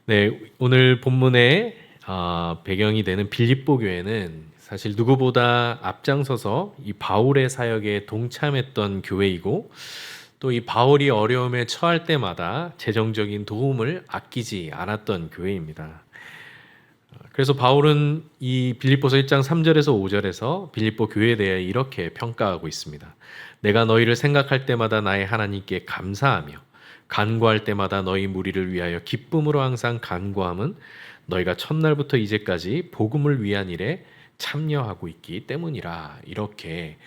네, 오늘 본문의 배경이 되는 빌립보 교회는 사실 누구보다 앞장서서 이 바울의 사역에 동참했던 교회이고, 또 이 바울이 어려움에 처할 때마다 재정적인 도움을 아끼지 않았던 교회입니다. 그래서 바울은 이 빌립보서 1장 3절에서 5절에서 빌립보 교회에 대해 이렇게 평가하고 있습니다. 내가 너희를 생각할 때마다 나의 하나님께 감사하며 간구할 때마다 너희 무리를 위하여 기쁨으로 항상 간구함은 너희가 첫날부터 이제까지 복음을 위한 일에 참여하고 있기 때문이라. 이렇게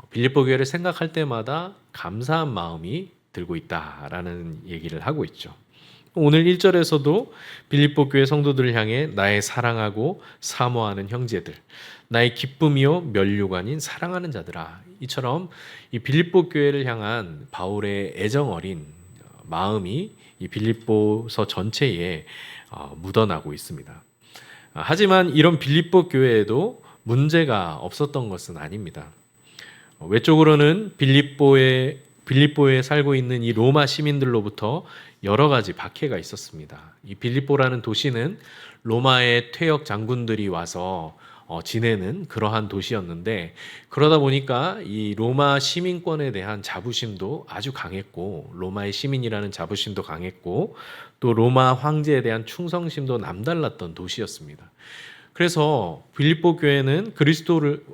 빌립보 교회를 생각할 때마다 감사한 마음이 들고 있다라는 얘기를 하고 있죠. 오늘 1절에서도 빌립보 교회 성도들을 향해 나의 사랑하고 사모하는 형제들, 나의 기쁨이요 면류가 아닌 사랑하는 자들아, 이처럼 이 빌립보 교회를 향한 바울의 애정 어린 마음이 이 빌립보서 전체에 묻어나고 있습니다. 하지만 이런 빌립보 교회에도 문제가 없었던 것은 아닙니다. 외적으로는 빌립보에 살고 있는 이 로마 시민들로부터 여러 가지 박해가 있었습니다. 이 빌립보라는 도시는 로마의 퇴역 장군들이 와서 지내는 그러한 도시였는데, 그러다 보니까 이 로마 시민권에 대한 자부심도 아주 강했고, 로마의 시민이라는 자부심도 강했고, 또 로마 황제에 대한 충성심도 남달랐던 도시였습니다. 그래서 빌립보 교회는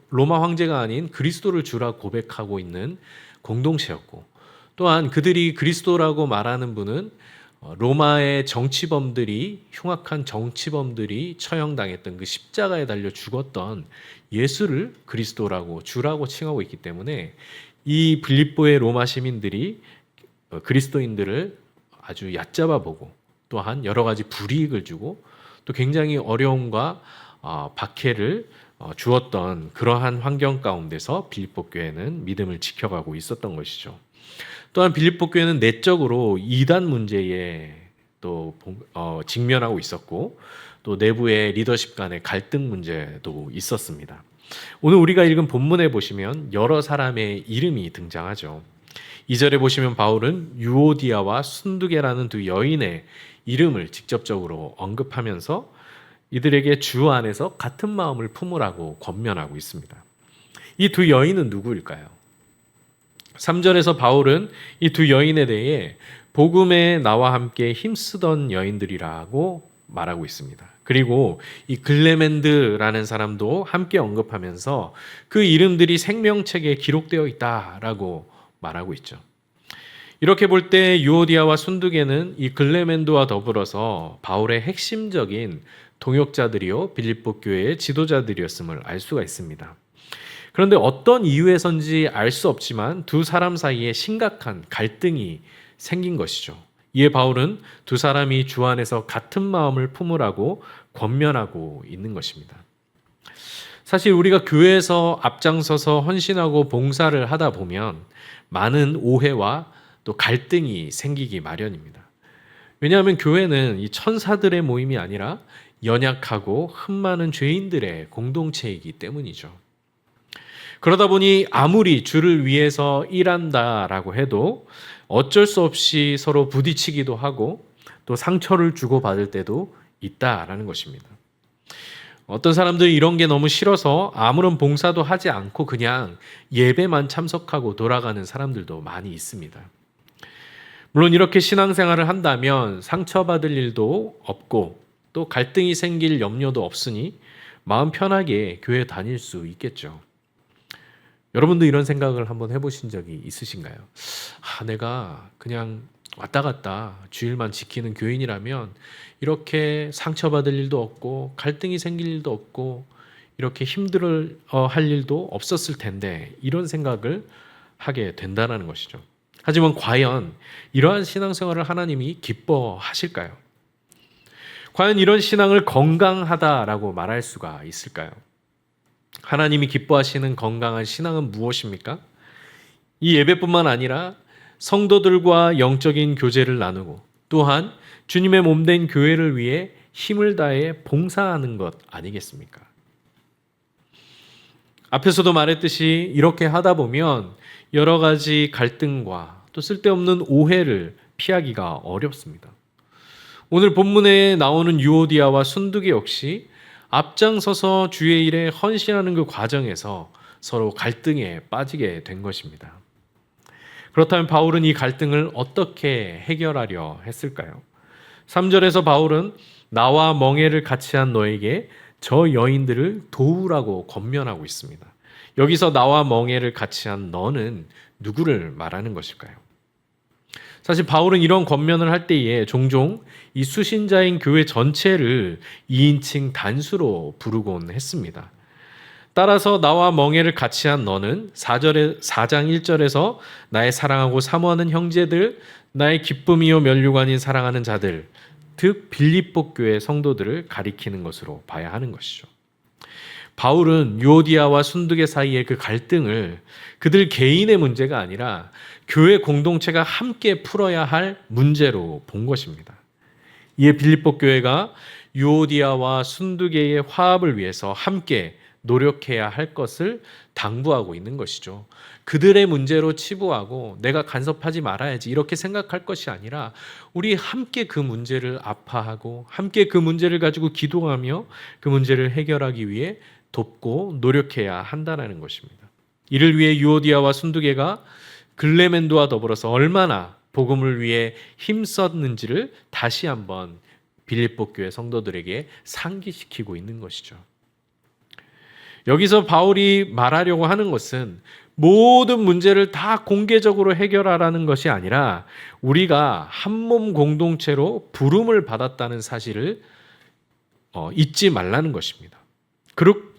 로마 황제가 아닌 그리스도를 주라 고백하고 있는 공동체였고, 또한 그들이 그리스도라고 말하는 분은 로마의 흉악한 정치범들이 처형당했던 그 십자가에 달려 죽었던 예수를 그리스도라고 주라고 칭하고 있기 때문에 이 빌립보의 로마 시민들이 그리스도인들을 아주 얕잡아 보고, 또한 여러 가지 불이익을 주고 또 굉장히 어려움과 박해를 주었던 그러한 환경 가운데서 빌립보 교회는 믿음을 지켜가고 있었던 것이죠. 또한 빌립보 교회는 내적으로 이단 문제에 또 직면하고 있었고, 또 내부의 리더십 간의 갈등 문제도 있었습니다. 오늘 우리가 읽은 본문에 보시면 여러 사람의 이름이 등장하죠. 2절에 보시면 바울은 유오디아와 순두계라는 두 여인의 이름을 직접적으로 언급하면서 이들에게 주 안에서 같은 마음을 품으라고 권면하고 있습니다. 이 두 여인은 누구일까요? 3절에서 바울은 이 두 여인에 대해 복음에 나와 함께 힘쓰던 여인들이라고 말하고 있습니다. 그리고 이 글레멘드라는 사람도 함께 언급하면서 그 이름들이 생명책에 기록되어 있다라고 말하고 있죠. 이렇게 볼 때 유오디아와 순두계는 이 글레멘드와 더불어서 바울의 핵심적인 동역자들이요 빌립보 교회의 지도자들이었음을 알 수가 있습니다. 그런데 어떤 이유에선지 알 수 없지만 두 사람 사이에 심각한 갈등이 생긴 것이죠. 이에 바울은 두 사람이 주 안에서 같은 마음을 품으라고 권면하고 있는 것입니다. 사실 우리가 교회에서 앞장서서 헌신하고 봉사를 하다 보면 많은 오해와 또 갈등이 생기기 마련입니다. 왜냐하면 교회는 이 천사들의 모임이 아니라 연약하고 흠 많은 죄인들의 공동체이기 때문이죠. 그러다 보니 아무리 주를 위해서 일한다라고 해도 어쩔 수 없이 서로 부딪히기도 하고 또 상처를 주고받을 때도 있다라는 것입니다. 어떤 사람들이 이런 게 너무 싫어서 아무런 봉사도 하지 않고 그냥 예배만 참석하고 돌아가는 사람들도 많이 있습니다. 물론 이렇게 신앙생활을 한다면 상처받을 일도 없고 또 갈등이 생길 염려도 없으니 마음 편하게 교회 다닐 수 있겠죠. 여러분도 이런 생각을 한번 해보신 적이 있으신가요? 내가 그냥 왔다 갔다 주일만 지키는 교인이라면 이렇게 상처받을 일도 없고 갈등이 생길 일도 없고 이렇게 힘들어 할 일도 없었을 텐데, 이런 생각을 하게 된다는 것이죠. 하지만 과연 이러한 신앙생활을 하나님이 기뻐하실까요? 과연 이런 신앙을 건강하다라고 말할 수가 있을까요? 하나님이 기뻐하시는 건강한 신앙은 무엇입니까? 이 예배뿐만 아니라 성도들과 영적인 교제를 나누고 또한 주님의 몸된 교회를 위해 힘을 다해 봉사하는 것 아니겠습니까? 앞에서도 말했듯이 이렇게 하다 보면 여러 가지 갈등과 또 쓸데없는 오해를 피하기가 어렵습니다. 오늘 본문에 나오는 유오디아와 순두계 역시 앞장서서 주의 일에 헌신하는 그 과정에서 서로 갈등에 빠지게 된 것입니다. 그렇다면 바울은 이 갈등을 어떻게 해결하려 했을까요? 3절에서 바울은 나와 멍에를 같이 한 너에게 저 여인들을 도우라고 권면하고 있습니다. 여기서 나와 멍에를 같이 한 너는 누구를 말하는 것일까요? 사실 바울은 이런 권면을 할 때에 종종 이 수신자인 교회 전체를 2인칭 단수로 부르곤 했습니다. 따라서 나와 멍에를 같이 한 너는 4장 1절에서 나의 사랑하고 사모하는 형제들, 나의 기쁨이요 면류관인 사랑하는 자들, 즉 빌립보 교회 성도들을 가리키는 것으로 봐야 하는 것이죠. 바울은 유오디아와 순두계 사이의 그 갈등을 그들 개인의 문제가 아니라 교회 공동체가 함께 풀어야 할 문제로 본 것입니다. 이에 빌립보 교회가 유오디아와 순두계의 화합을 위해서 함께 노력해야 할 것을 당부하고 있는 것이죠. 그들의 문제로 치부하고 내가 간섭하지 말아야지 이렇게 생각할 것이 아니라 우리 함께 그 문제를 아파하고 함께 그 문제를 가지고 기도하며 그 문제를 해결하기 위해 돕고 노력해야 한다는 것입니다. 이를 위해 유오디아와 순두계가 글레멘도와 더불어서 얼마나 복음을 위해 힘썼는지를 다시 한번 빌립보 교회 성도들에게 상기시키고 있는 것이죠. 여기서 바울이 말하려고 하는 것은 모든 문제를 다 공개적으로 해결하라는 것이 아니라 우리가 한몸 공동체로 부름을 받았다는 사실을 잊지 말라는 것입니다.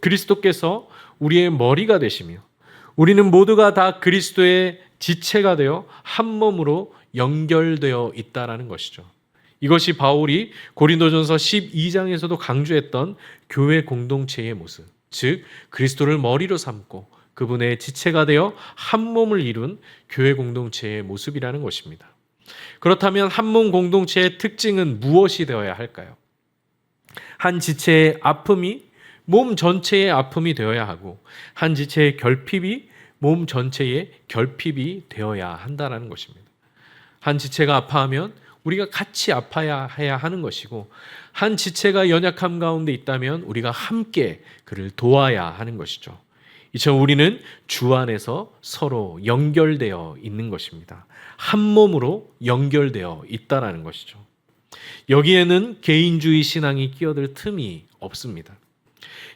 그리스도께서 우리의 머리가 되시며 우리는 모두가 다 그리스도의 지체가 되어 한 몸으로 연결되어 있다라는 것이죠. 이것이 바울이 고린도전서 12장에서도 강조했던 교회 공동체의 모습, 즉 그리스도를 머리로 삼고 그분의 지체가 되어 한 몸을 이룬 교회 공동체의 모습이라는 것입니다. 그렇다면 한 몸 공동체의 특징은 무엇이 되어야 할까요? 한 지체의 아픔이 몸 전체의 아픔이 되어야 하고 한 지체의 결핍이 몸 전체의 결핍이 되어야 한다는 것입니다. 한 지체가 아파하면 우리가 같이 아파야 해야 하는 것이고 한 지체가 연약함 가운데 있다면 우리가 함께 그를 도와야 하는 것이죠. 이처럼 우리는 주 안에서 서로 연결되어 있는 것입니다. 한 몸으로 연결되어 있다라는 것이죠. 여기에는 개인주의 신앙이 끼어들 틈이 없습니다.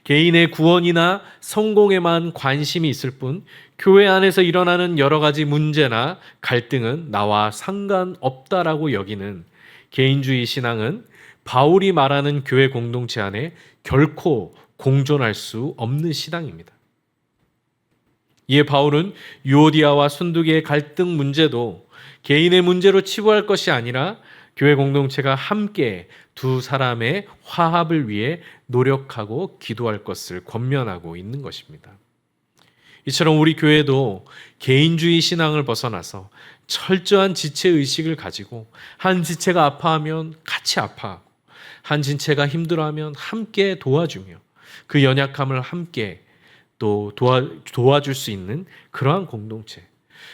개인의 구원이나 성공에만 관심이 있을 뿐 교회 안에서 일어나는 여러 가지 문제나 갈등은 나와 상관없다라고 여기는 개인주의 신앙은 바울이 말하는 교회 공동체 안에 결코 공존할 수 없는 신앙입니다. 이에 바울은 유오디아와 순두계의 갈등 문제도 개인의 문제로 치부할 것이 아니라 교회 공동체가 함께 두 사람의 화합을 위해 노력하고 기도할 것을 권면하고 있는 것입니다. 이처럼 우리 교회도 개인주의 신앙을 벗어나서 철저한 지체의식을 가지고 한 지체가 아파하면 같이 아파하고 한 지체가 힘들어하면 함께 도와주며 그 연약함을 함께 또 도와줄 수 있는 그러한 공동체,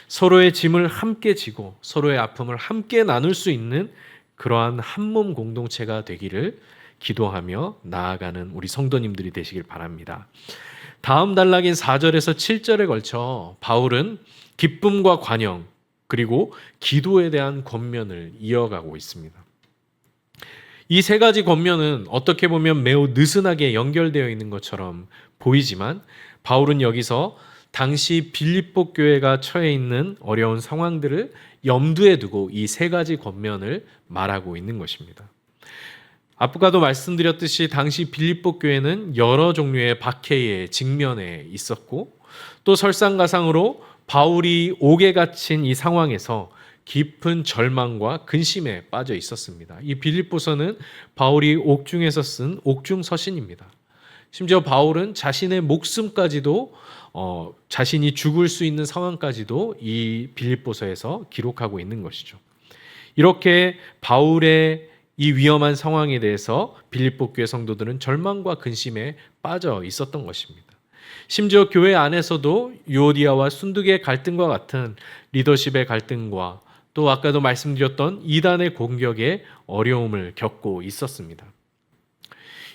서로의 짐을 함께 지고 서로의 아픔을 함께 나눌 수 있는 그러한 한몸 공동체가 되기를 기도하며 나아가는 우리 성도님들이 되시길 바랍니다. 다음 단락인 4절에서 7절에 걸쳐 바울은 기쁨과 관용 그리고 기도에 대한 권면을 이어가고 있습니다. 이 세 가지 권면은 어떻게 보면 매우 느슨하게 연결되어 있는 것처럼 보이지만 바울은 여기서 당시 빌립보 교회가 처해 있는 어려운 상황들을 염두에 두고 이 세 가지 권면을 말하고 있는 것입니다. 아까도 말씀드렸듯이 당시 빌립보 교회는 여러 종류의 박해에 직면해 있었고 또 설상가상으로 바울이 옥에 갇힌 이 상황에서 깊은 절망과 근심에 빠져 있었습니다. 이 빌립보서는 바울이 옥중에서 쓴 옥중 서신입니다. 심지어 바울은 자신의 목숨까지도 자신이 죽을 수 있는 상황까지도 이 빌립보서에서 기록하고 있는 것이죠. 이렇게 바울의 이 위험한 상황에 대해서 빌립보 교회 성도들은 절망과 근심에 빠져 있었던 것입니다. 심지어 교회 안에서도 유오디아와 순두계의 갈등과 같은 리더십의 갈등과 또 아까도 말씀드렸던 이단의 공격에 어려움을 겪고 있었습니다.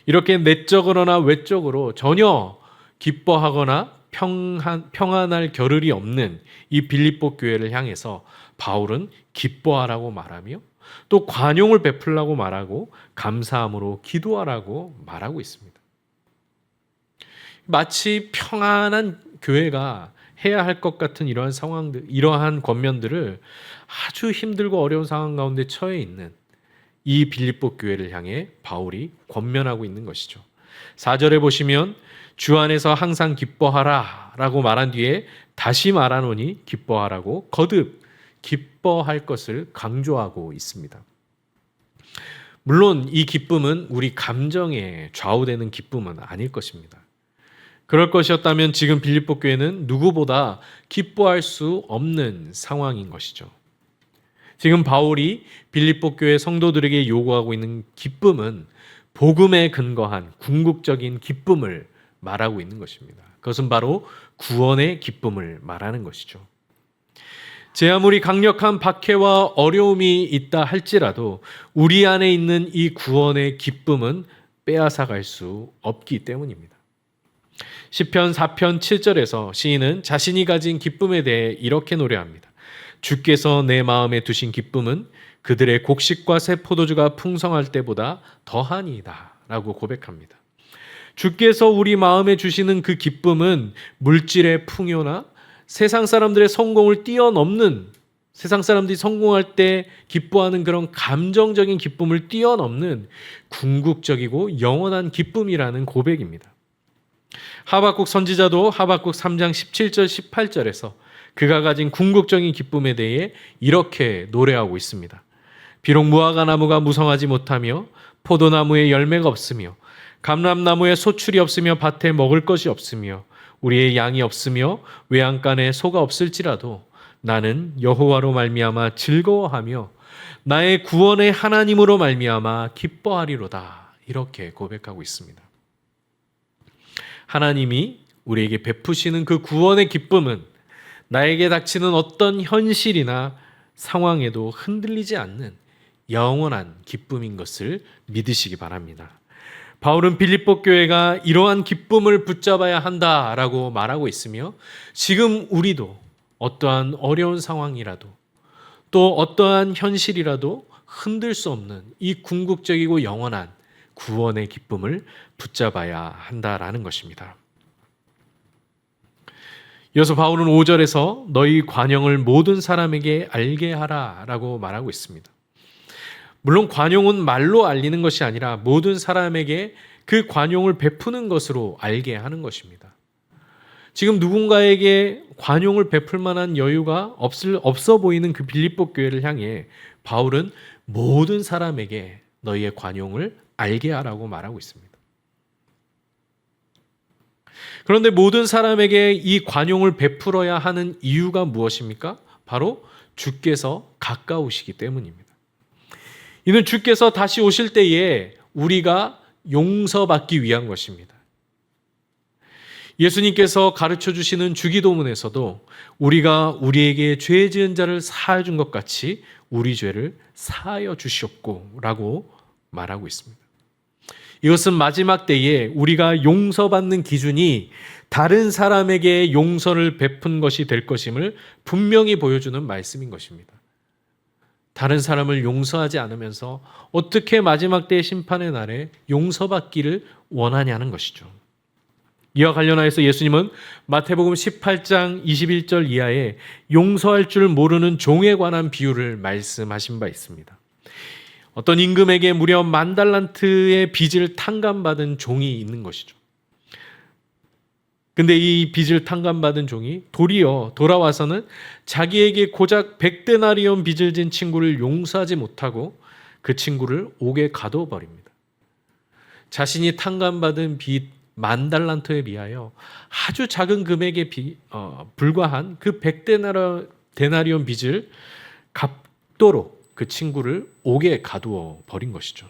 이렇게 내적으로나 외적으로 전혀 기뻐하거나 평안할 겨를이 없는 이 빌립보 교회를 향해서 바울은 기뻐하라고 말하며 또 관용을 베풀라고 말하고 감사함으로 기도하라고 말하고 있습니다. 마치 평안한 교회가 해야 할 것 같은 이러한 상황들, 이러한 권면들을 아주 힘들고 어려운 상황 가운데 처해 있는 이 빌립보 교회를 향해 바울이 권면하고 있는 것이죠. 4절에 보시면 주 안에서 항상 기뻐하라 라고 말한 뒤에 다시 말하노니 기뻐하라고 거듭 기뻐할 것을 강조하고 있습니다. 물론 이 기쁨은 우리 감정에 좌우되는 기쁨은 아닐 것입니다. 그럴 것이었다면 지금 빌립보 교회는 누구보다 기뻐할 수 없는 상황인 것이죠. 지금 바울이 빌립보 교회 성도들에게 요구하고 있는 기쁨은 복음에 근거한 궁극적인 기쁨을 말하고 있는 것입니다. 그것은 바로 구원의 기쁨을 말하는 것이죠. 제 아무리 강력한 박해와 어려움이 있다 할지라도 우리 안에 있는 이 구원의 기쁨은 빼앗아갈 수 없기 때문입니다. 시편 4편 7절에서 시인은 자신이 가진 기쁨에 대해 이렇게 노래합니다. 주께서 내 마음에 두신 기쁨은 그들의 곡식과 새 포도주가 풍성할 때보다 더하니이다 라고 고백합니다. 주께서 우리 마음에 주시는 그 기쁨은 물질의 풍요나 세상 사람들의 성공을 뛰어넘는, 세상 사람들이 성공할 때 기뻐하는 그런 감정적인 기쁨을 뛰어넘는 궁극적이고 영원한 기쁨이라는 고백입니다. 하박국 선지자도 하박국 3장 17절 18절에서 그가 가진 궁극적인 기쁨에 대해 이렇게 노래하고 있습니다. 비록 무화과 나무가 무성하지 못하며 포도나무에 열매가 없으며 감람나무에 소출이 없으며 밭에 먹을 것이 없으며 우리의 양이 없으며 외양간에 소가 없을지라도 나는 여호와로 말미암아 즐거워하며 나의 구원의 하나님으로 말미암아 기뻐하리로다. 이렇게 고백하고 있습니다. 하나님이 우리에게 베푸시는 그 구원의 기쁨은 나에게 닥치는 어떤 현실이나 상황에도 흔들리지 않는 영원한 기쁨인 것을 믿으시기 바랍니다. 바울은 빌립보 교회가 이러한 기쁨을 붙잡아야 한다라고 말하고 있으며 지금 우리도 어떠한 어려운 상황이라도 또 어떠한 현실이라도 흔들 수 없는 이 궁극적이고 영원한 구원의 기쁨을 붙잡아야 한다라는 것입니다. 이어서 바울은 5절에서 너희 관용을 모든 사람에게 알게 하라라고 말하고 있습니다. 물론 관용은 말로 알리는 것이 아니라 모든 사람에게 그 관용을 베푸는 것으로 알게 하는 것입니다. 지금 누군가에게 관용을 베풀 만한 여유가 없어 보이는 그 빌립보 교회를 향해 바울은 모든 사람에게 너희의 관용을 알게 하라고 말하고 있습니다. 그런데 모든 사람에게 이 관용을 베풀어야 하는 이유가 무엇입니까? 바로 주께서 가까우시기 때문입니다. 이는 주께서 다시 오실 때에 우리가 용서받기 위한 것입니다. 예수님께서 가르쳐 주시는 주기도문에서도 우리가 우리에게 죄 지은 자를 사하여 준 것 같이 우리 죄를 사하여 주셨고 라고 말하고 있습니다. 이것은 마지막 때에 우리가 용서받는 기준이 다른 사람에게 용서를 베푼 것이 될 것임을 분명히 보여주는 말씀인 것입니다. 다른 사람을 용서하지 않으면서 어떻게 마지막 때의 심판의 날에 용서받기를 원하냐는 것이죠. 이와 관련하여서 예수님은 마태복음 18장 21절 이하에 용서할 줄 모르는 종에 관한 비유를 말씀하신 바 있습니다. 어떤 임금에게 무려 10,000달란트의 빚을 탕감받은 종이 있는 것이죠. 근데 이 빚을 탕감받은 종이 도리어 돌아와서는 자기에게 고작 100데나리온 빚을 진 친구를 용서하지 못하고 그 친구를 옥에 가둬버립니다. 자신이 탕감받은 빚 10,000달란트에 비하여 아주 작은 금액에 불과한 그 100데나리온 빚을 갚도록 그 친구를 옥에 가두어 버린 것이죠.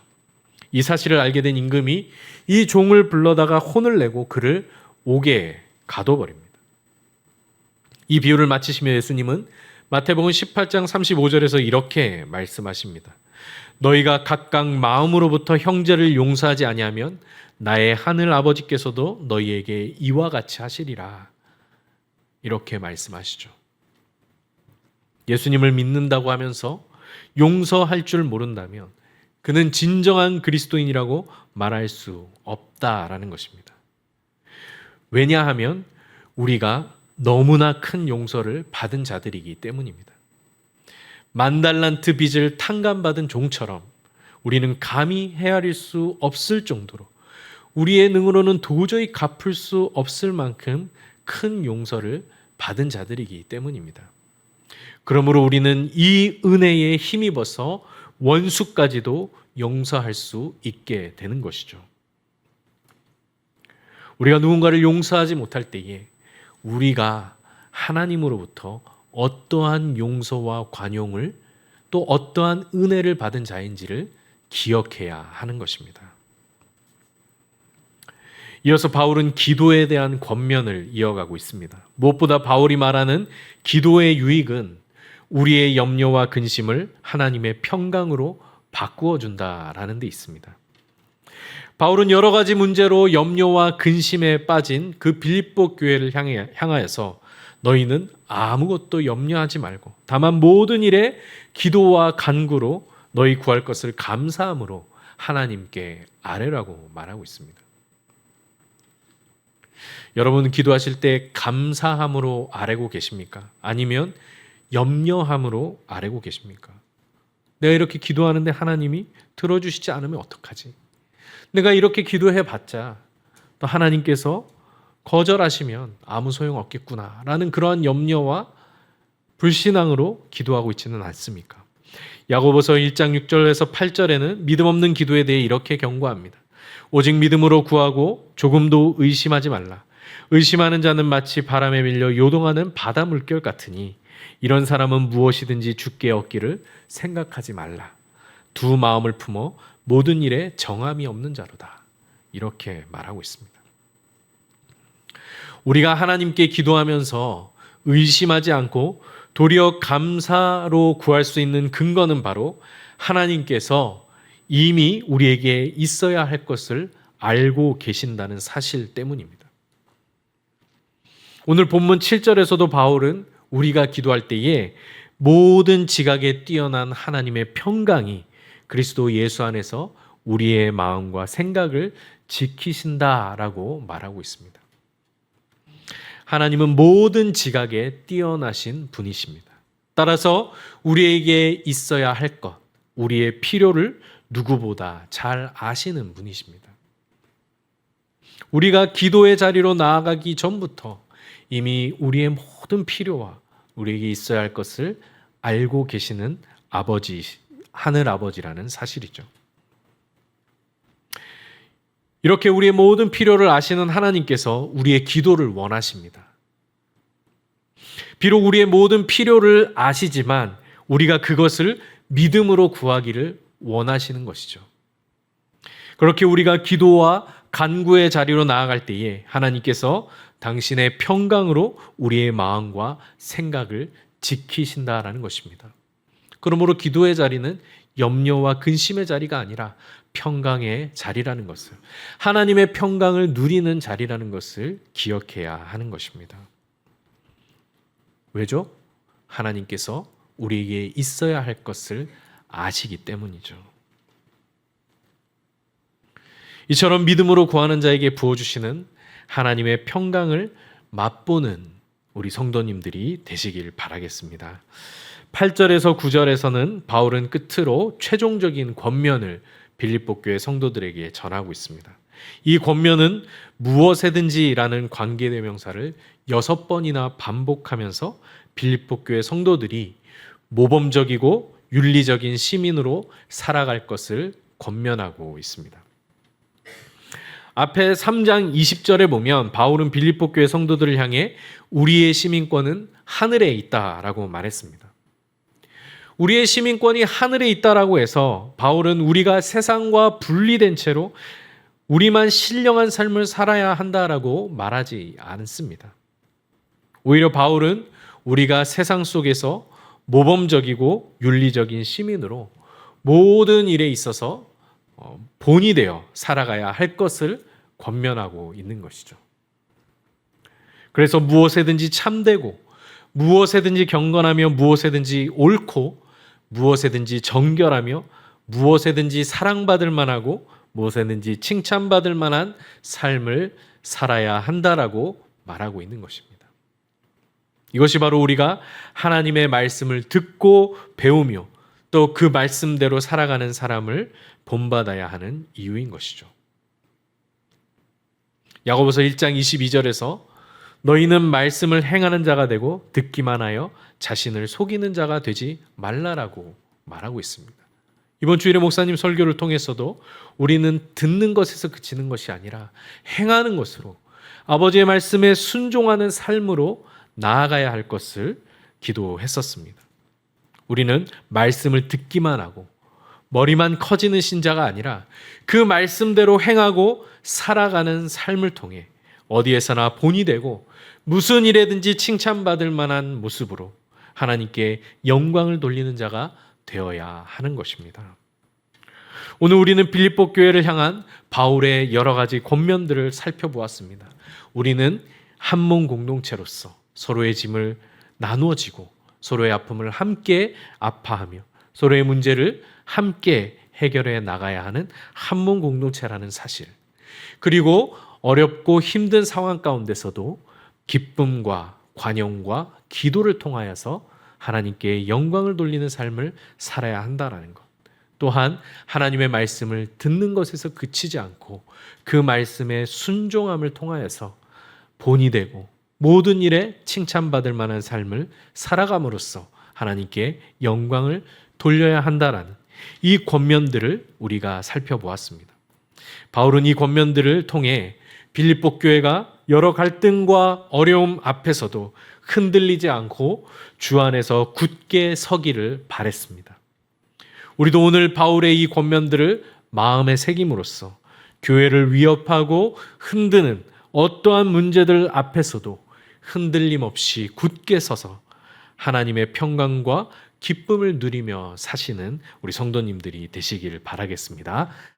이 사실을 알게 된 임금이 이 종을 불러다가 혼을 내고 그를 옥에 가둬버립니다. 이 비유를 마치시며 예수님은 마태복음 18장 35절에서 이렇게 말씀하십니다. 너희가 각각 마음으로부터 형제를 용서하지 아니하면 나의 하늘 아버지께서도 너희에게 이와 같이 하시리라. 이렇게 말씀하시죠. 예수님을 믿는다고 하면서 용서할 줄 모른다면 그는 진정한 그리스도인이라고 말할 수 없다라는 것입니다. 왜냐하면 우리가 너무나 큰 용서를 받은 자들이기 때문입니다. 10,000달란트 빚을 탕감받은 종처럼 우리는 감히 헤아릴 수 없을 정도로 우리의 능으로는 도저히 갚을 수 없을 만큼 큰 용서를 받은 자들이기 때문입니다. 그러므로 우리는 이 은혜에 힘입어서 원수까지도 용서할 수 있게 되는 것이죠. 우리가 누군가를 용서하지 못할 때에 우리가 하나님으로부터 어떠한 용서와 관용을 또 어떠한 은혜를 받은 자인지를 기억해야 하는 것입니다. 이어서 바울은 기도에 대한 권면을 이어가고 있습니다. 무엇보다 바울이 말하는 기도의 유익은 우리의 염려와 근심을 하나님의 평강으로 바꾸어 준다라는 데 있습니다. 바울은 여러 가지 문제로 염려와 근심에 빠진 그 빌립보 교회를 향하여서 너희는 아무것도 염려하지 말고 다만 모든 일에 기도와 간구로 너희 구할 것을 감사함으로 하나님께 아뢰라고 말하고 있습니다. 여러분 기도하실 때 감사함으로 아뢰고 계십니까? 아니면 염려함으로 아뢰고 계십니까? 내가 이렇게 기도하는데 하나님이 들어주시지 않으면 어떡하지? 내가 이렇게 기도해봤자 또 하나님께서 거절하시면 아무 소용 없겠구나 라는 그러한 염려와 불신앙으로 기도하고 있지는 않습니까? 야고보서 1장 6절에서 8절에는 믿음 없는 기도에 대해 이렇게 경고합니다. 오직 믿음으로 구하고 조금도 의심하지 말라. 의심하는 자는 마치 바람에 밀려 요동하는 바다 물결 같으니 이런 사람은 무엇이든지 주께 얻기를 생각하지 말라. 두 마음을 품어 모든 일에 정함이 없는 자로다. 이렇게 말하고 있습니다. 우리가 하나님께 기도하면서 의심하지 않고 도리어 감사로 구할 수 있는 근거는 바로 하나님께서 이미 우리에게 있어야 할 것을 알고 계신다는 사실 때문입니다. 오늘 본문 7절에서도 바울은 우리가 기도할 때에 모든 지각에 뛰어난 하나님의 평강이 그리스도 예수 안에서 우리의 마음과 생각을 지키신다라고 말하고 있습니다. 하나님은 모든 지각에 뛰어나신 분이십니다. 따라서 우리에게 있어야 할 것, 우리의 필요를 누구보다 잘 아시는 분이십니다. 우리가 기도의 자리로 나아가기 전부터 이미 우리의 모든 필요와 우리에게 있어야 할 것을 알고 계시는 아버지, 하늘 아버지라는 사실이죠. 이렇게 우리의 모든 필요를 아시는 하나님께서 우리의 기도를 원하십니다. 비록 우리의 모든 필요를 아시지만 우리가 그것을 믿음으로 구하기를 원하시는 것이죠. 그렇게 우리가 기도와 간구의 자리로 나아갈 때에 하나님께서 당신의 평강으로 우리의 마음과 생각을 지키신다라는 것입니다. 그러므로 기도의 자리는 염려와 근심의 자리가 아니라 평강의 자리라는 것을, 하나님의 평강을 누리는 자리라는 것을 기억해야 하는 것입니다. 왜죠? 하나님께서 우리에게 있어야 할 것을 아시기 때문이죠. 이처럼 믿음으로 구하는 자에게 부어주시는 하나님의 평강을 맛보는 우리 성도님들이 되시길 바라겠습니다. 8절에서 9절에서는 바울은 끝으로 최종적인 권면을 빌립보 교회 성도들에게 전하고 있습니다. 이 권면은 무엇에든지라는 관계대명사를 6번이나 반복하면서 빌립보 교회 성도들이 모범적이고 윤리적인 시민으로 살아갈 것을 권면하고 있습니다. 앞에 3장 20절에 보면 바울은 빌립보 교회 성도들을 향해 우리의 시민권은 하늘에 있다라고 말했습니다. 우리의 시민권이 하늘에 있다라고 해서 바울은 우리가 세상과 분리된 채로 우리만 신령한 삶을 살아야 한다라고 말하지 않습니다. 오히려 바울은 우리가 세상 속에서 모범적이고 윤리적인 시민으로 모든 일에 있어서 본이 되어 살아가야 할 것을 권면하고 있는 것이죠. 그래서 무엇에든지 참되고 무엇에든지 경건하며 무엇에든지 옳고 무엇에든지 정결하며 무엇에든지 사랑받을 만하고 무엇에든지 칭찬받을 만한 삶을 살아야 한다라고 말하고 있는 것입니다. 이것이 바로 우리가 하나님의 말씀을 듣고 배우며 또 그 말씀대로 살아가는 사람을 본받아야 하는 이유인 것이죠. 야고보서 1장 22절에서 너희는 말씀을 행하는 자가 되고 듣기만 하여 자신을 속이는 자가 되지 말라라고 말하고 있습니다. 이번 주일에 목사님 설교를 통해서도 우리는 듣는 것에서 그치는 것이 아니라 행하는 것으로 아버지의 말씀에 순종하는 삶으로 나아가야 할 것을 기도했었습니다. 우리는 말씀을 듣기만 하고 머리만 커지는 신자가 아니라 그 말씀대로 행하고 살아가는 삶을 통해 어디에서나 본이 되고 무슨 일에든지 칭찬받을 만한 모습으로 하나님께 영광을 돌리는 자가 되어야 하는 것입니다. 오늘 우리는 빌립보 교회를 향한 바울의 여러 가지 권면들을 살펴보았습니다. 우리는 한 몸 공동체로서 서로의 짐을 나누어지고 서로의 아픔을 함께 아파하며 서로의 문제를 함께 해결해 나가야 하는 한 몸 공동체라는 사실, 그리고 어렵고 힘든 상황 가운데서도 기쁨과 관용과 기도를 통하여서 하나님께 영광을 돌리는 삶을 살아야 한다는 것, 또한 하나님의 말씀을 듣는 것에서 그치지 않고 그 말씀에 순종함을 통하여서 본이 되고 모든 일에 칭찬받을 만한 삶을 살아감으로써 하나님께 영광을 돌려야 한다라는 이 권면들을 우리가 살펴보았습니다. 바울은 이 권면들을 통해 빌립보 교회가 여러 갈등과 어려움 앞에서도 흔들리지 않고 주 안에서 굳게 서기를 바랬습니다. 우리도 오늘 바울의 이 권면들을 마음에 새김으로써 교회를 위협하고 흔드는 어떠한 문제들 앞에서도 흔들림 없이 굳게 서서 하나님의 평강과 기쁨을 누리며 사시는 우리 성도님들이 되시길 바라겠습니다.